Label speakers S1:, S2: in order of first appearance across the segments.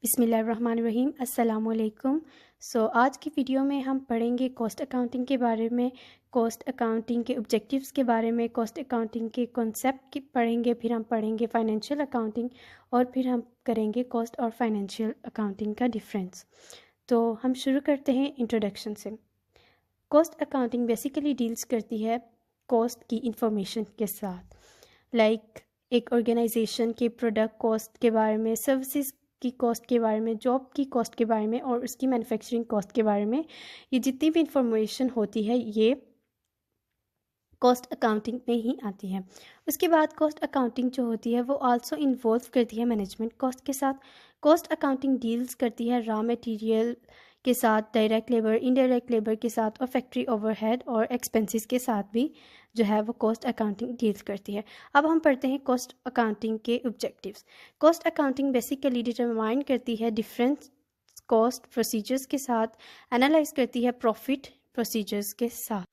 S1: बिस्मिल्लाहिर्रहमानिर्रहीम अस्सलामुअलैकुम। आज की वीडियो में हम पढ़ेंगे कॉस्ट अकाउंटिंग के बारे में, कॉस्ट अकाउंटिंग के ऑब्जेक्टिव्स के बारे में, कॉस्ट अकाउंटिंग के कॉन्सेप्ट की पढ़ेंगे, फिर हम पढ़ेंगे फाइनेंशियल अकाउंटिंग और फिर हम करेंगे कॉस्ट और फाइनेंशियल अकाउंटिंग का डिफरेंस। तो हम शुरू करते हैं इंट्रोडक्शन से। कॉस्ट अकाउंटिंग बेसिकली डील्स करती है कॉस्ट की इंफॉर्मेशन के साथ, एक ऑर्गेनाइजेशन के प्रोडक्ट कॉस्ट के बारे में, सर्विसेज की कॉस्ट के बारे में, जॉब की कॉस्ट के बारे में और उसकी मैन्युफैक्चरिंग कॉस्ट के बारे में। ये जितनी भी इंफॉर्मेशन होती है ये कॉस्ट अकाउंटिंग में ही आती है। उसके बाद कॉस्ट अकाउंटिंग जो होती है वो आल्सो इन्वॉल्व करती है मैनेजमेंट कॉस्ट के साथ। कॉस्ट अकाउंटिंग डील्स करती है रॉ मटेरियल के साथ, डायरेक्ट लेबर, इनडायरेक्ट लेबर के साथ और फैक्ट्री ओवरहेड और एक्सपेंसेस के साथ भी जो है वो कॉस्ट अकाउंटिंग डील्स करती है। अब हम पढ़ते हैं कॉस्ट अकाउंटिंग के objectives. Cost accounting basically determine करती है डिफरेंट कॉस्ट प्रोसीजर्स के साथ, एनालाइज करती है प्रॉफिट प्रोसीजर्स के साथ,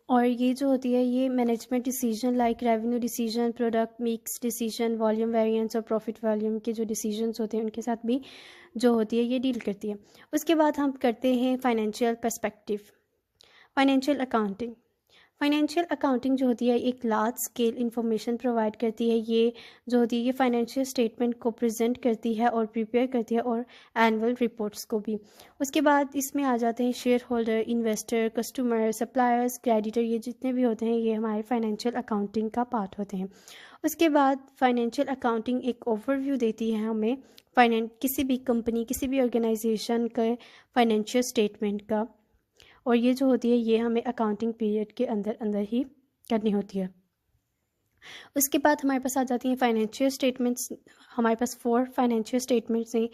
S1: और ये जो होती है ये management decision like revenue decision, product mix decision, volume variance और प्रॉफिट वॉल्यूम के जो डिसीजंस होते हैं उनके साथ भी जो होती है ये डील करती है। उसके बाद हम करते हैं financial perspective, financial accounting. Financial accounting जो होती है एक लार्ज स्केल इंफॉर्मेशन प्रोवाइड करती है। ये जो होती है ये फाइनेंशियल स्टेटमेंट को प्रेजेंट करती है और प्रिपेयर करती है, और एनुअल रिपोर्ट्स को भी। उसके बाद इसमें आ जाते हैं share holder, investor, customer, suppliers, creditor, ये जितने भी होते हैं ये हमारे फाइनेंशियल अकाउंटिंग का पार्ट होते हैं। उसके बाद फाइनेंशियल अकाउंटिंग एक ओवरव्यू देती है हमें किसी भी कंपनी, किसी भी ऑर्गेनाइजेशन के फाइनेंशियल स्टेटमेंट का, और ये जो होती है ये हमें अकाउंटिंग पीरियड के अंदर अंदर ही करनी होती है। उसके बाद हमारे पास आ जाती हैं फाइनेंशियल स्टेटमेंट्स। हमारे पास 4 फाइनेंशियल स्टेटमेंट्स हैं,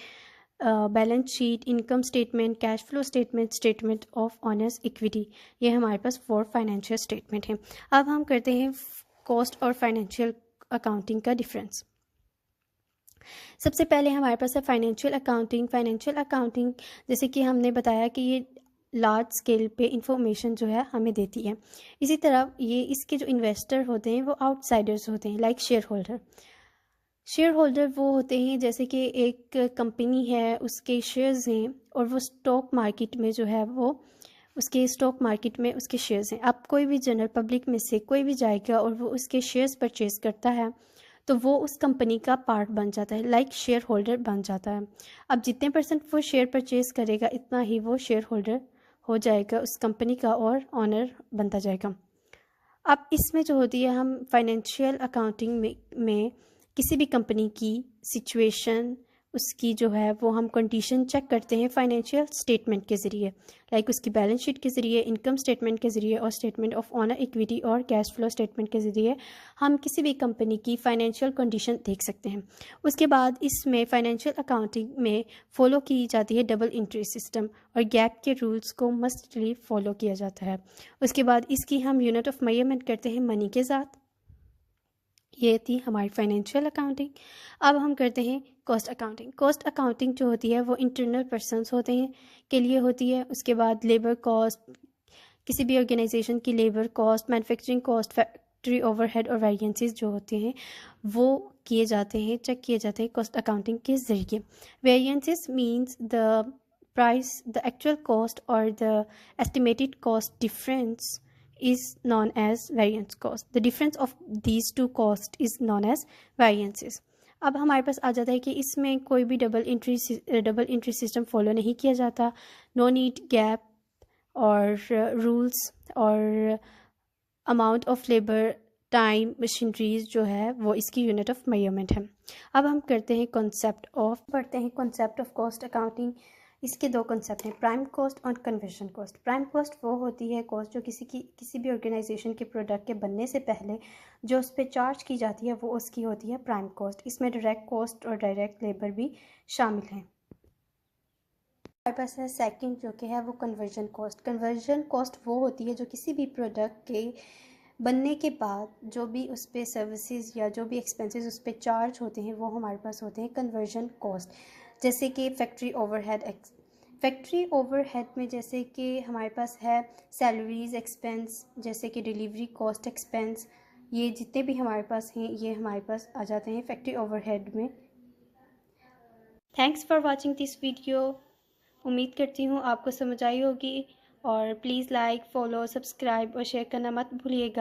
S1: balance sheet, income statement, cash flow statement, statement of honours equity. ये हमारे पास 4 फाइनेंशियल स्टेटमेंट हैं। अब हम करते हैं कॉस्ट और फाइनेंशियल अकाउंटिंग का डिफरेंस। सबसे पहले हमारे पास है फाइनेंशियल अकाउंटिंग। फाइनेंशियल अकाउंटिंग जैसे कि हमने बताया कि ये लार्ज स्केल पे इंफॉर्मेशन जो है हमें देती है। इसी तरह ये इसके जो इन्वेस्टर होते हैं वो आउटसाइडर्स होते हैं, like share holder. Share holder वो होते हैं जैसे कि एक कंपनी है, उसके शेयर्स हैं और वो स्टॉक मार्केट में जो है वो उसके स्टॉक मार्केट में उसके शेयर्स हैं। अब कोई भी जनरल पब्लिक में से कोई भी जाएगा और वो उसके शेयर्स परचेज करता है तो वो उस कंपनी का पार्ट बन जाता है, लाइक शेयर होल्डर बन जाता है। अब जितने परसेंट वो शेयर परचेज करेगा इतना ही वो शेयर होल्डर हो जाएगा उस कंपनी का और ऑनर बनता जाएगा। अब इसमें जो होती है हम फाइनेंशियल अकाउंटिंग में किसी भी कंपनी की सिचुएशन, उसकी जो है वो हम कंडीशन चेक करते हैं फाइनेंशियल स्टेटमेंट के ज़रिए, लाइक उसकी बैलेंस शीट के ज़रिए, इनकम स्टेटमेंट के ज़रिए और स्टेटमेंट ऑफ ऑनर इक्विटी और कैश फ्लो स्टेटमेंट के ज़रिए हम किसी भी कंपनी की फाइनेंशियल कंडीशन देख सकते हैं। उसके बाद इसमें फाइनेंशियल अकाउंटिंग में फ़ॉलो की जाती है डबल एंट्री सिस्टम, और गैप के रूल्स को मस्टली फॉलो किया जाता है। उसके बाद इसकी हम यूनिट ऑफ मेजरमेंट करते हैं मनी के साथ। ये थी हमारी फाइनेंशियल अकाउंटिंग। अब हम करते हैं कॉस्ट अकाउंटिंग। कॉस्ट अकाउंटिंग जो होती है वो इंटरनल पर्सनस होते हैं के लिए होती है। उसके बाद लेबर कॉस्ट, किसी भी ऑर्गेनाइजेशन की labour cost, manufacturing cost, factory overhead और वेरिएंसेस जो होते हैं वो किए जाते हैं, चेक किए जाते हैं कॉस्ट अकाउंटिंग के ज़रिए। Variances means the price, the actual cost और the estimated cost difference is known as variance cost. The difference of these two cost is known as variances. अब हमारे पास आ जाता है कि इसमें कोई भी डबल एंट्री सिस्टम फॉलो नहीं किया जाता। नो नीड गैप और रूल्स और amount of labour, time, machineries जो है वो इसकी यूनिट ऑफ मेजरमेंट है। अब हम करते हैं पढ़ते हैं कॉन्सेप्ट ऑफ कॉस्ट अकाउंटिंग। इसके 2 कॉन्सेप्ट हैं, प्राइम कॉस्ट और कन्वर्जन कॉस्ट। प्राइम कॉस्ट वो होती है कॉस्ट जो किसी भी ऑर्गेनाइजेशन के प्रोडक्ट के बनने से पहले जो उस पर चार्ज की जाती है वो उसकी होती है प्राइम कॉस्ट। इसमें डायरेक्ट कॉस्ट और डायरेक्ट लेबर भी शामिल हैं। हमारे पास है सेकंड जो कि है वो कन्वर्जन कॉस्ट। कन्वर्जन कॉस्ट वो होती है जो किसी भी प्रोडक्ट के बनने के बाद जो भी उस पर सर्विसेज या जो भी एक्सपेंसेस उस पर चार्ज होते हैं वो हमारे पास होते हैं कन्वर्जन कॉस्ट। जैसे कि फैक्ट्री ओवरहेड में जैसे कि हमारे पास है सैलरीज एक्सपेंस, जैसे कि डिलीवरी कॉस्ट एक्सपेंस, ये जितने भी हमारे पास हैं ये हमारे पास आ जाते हैं फैक्ट्री ओवरहेड में। Thanks for watching this video. उम्मीद करती हूँ आपको समझ आई होगी, और प्लीज़ लाइक, फॉलो, सब्सक्राइब और शेयर करना मत भूलिएगा।